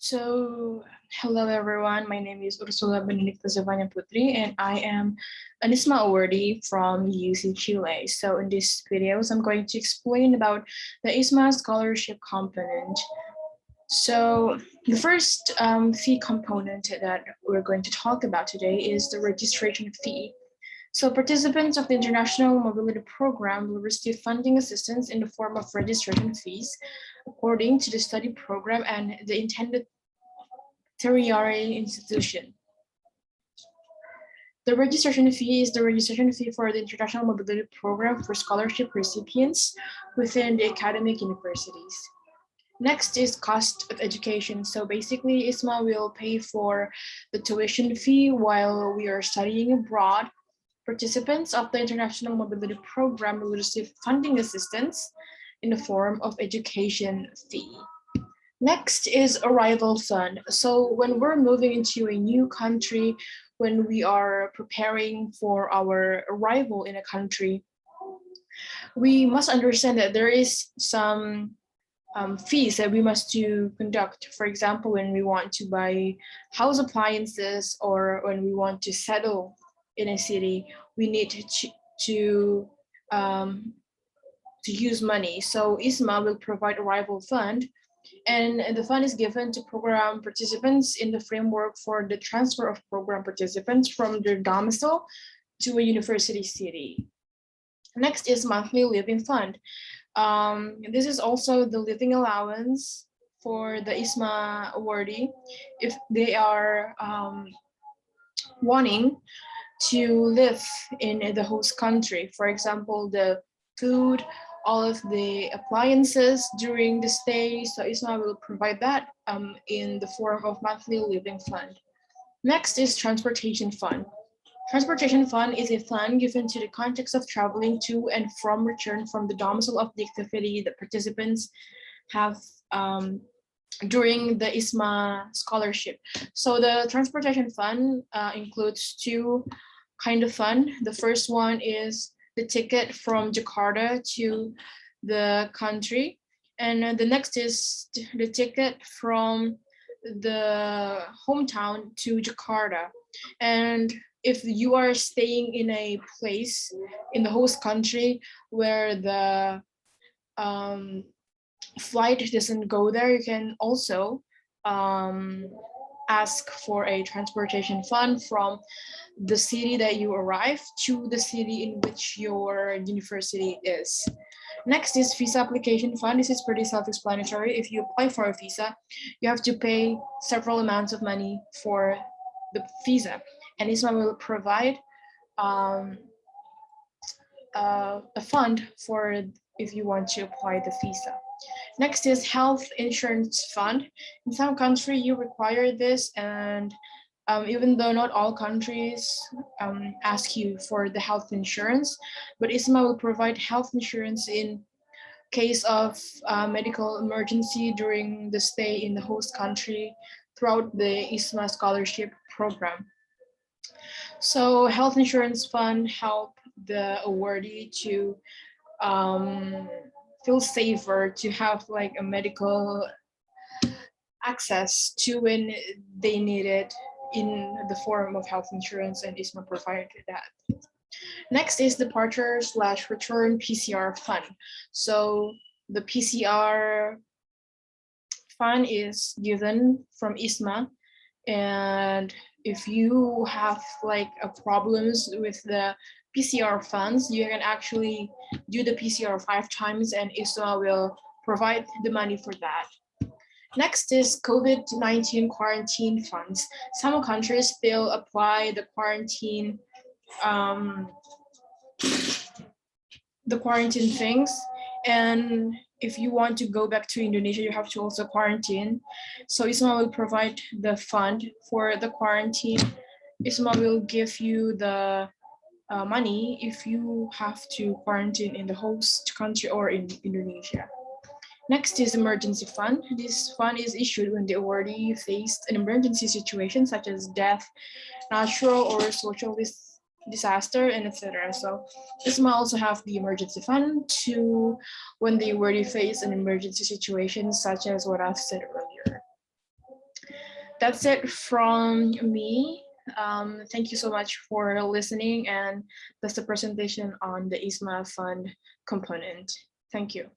So, hello everyone. My name is Ursula Benedikta Zefanya Putri, and I am an ISMA awardee from UC Chile. So, in this videos, I'm going to explain about the ISMA scholarship component. So, the first fee component that we're going to talk about today is the registration fee. So participants of the International Mobility Program will receive funding assistance in the form of registration fees according to the study program and the intended tertiary institution. The registration fee is the registration fee for the International Mobility Program for scholarship recipients within the academic universities. Next is cost of education. So basically, ISMA will pay for the tuition fee while we are studying abroad. Participants of the International Mobility Program will receive funding assistance in the form of education fee. Next is arrival fund. So when we're moving into a new country, when we are preparing for our arrival in a country, we must understand that there is some fees that we must to conduct. For example, when we want to buy house appliances or when we want to settle in a city, we need to use money. So ISMA will provide arrival fund, and the fund is given to program participants in the framework for the transfer of program participants from their domicile to a university city. Next is monthly living fund. This is also the living allowance for the ISMA awardee if they are wanting to live in the host country. For example, the food, all of the appliances during the stay. So ISMA will provide that in the form of monthly living fund. Next is transportation fund. Transportation fund is a fund given to the context of traveling to and from return from the domicile of the activity that participants have during the ISMA scholarship. So the transportation fund includes two kind of fund. The first one is the ticket from Jakarta to the country. And the next is the ticket from the hometown to Jakarta. And if you are staying in a place in the host country where the flight doesn't go there, you can also ask for a transportation fund from the city that you arrive to the city in which your university is. Next is visa application fund. This is pretty self-explanatory. If you apply for a visa, you have to pay several amounts of money for the visa, and ISMA will provide a fund for if you want to apply the visa. Next is health insurance fund. In some countries, you require this, and even though not all countries ask you for the health insurance, but ISMA will provide health insurance in case of medical emergency during the stay in the host country throughout the ISMA scholarship program. So health insurance fund help the awardee to feel safer, to have like a medical access to when they need it in the form of health insurance, and ISMA provided that. Next is departure/return PCR fund. So the PCR fund is given from ISMA, and if you have like problems with the PCR funds, you can actually do the PCR 5 times and ISMA will provide the money for that. Next is COVID-19 quarantine funds. Some countries still apply the quarantine things, and if you want to go back to Indonesia, you have to also quarantine. So ISMA will provide the fund for the quarantine. ISMA will give you the money if you have to quarantine in the host country or in Indonesia. Next is emergency fund. This fund is issued when the awardee faced an emergency situation such as death, natural or social disaster, and etc. So ISMA also have the emergency fund to when the awardee face an emergency situation such as what I've said earlier. that's it from me. Thank you so much for listening, and that's the presentation on the ISMA fund component. Thank you.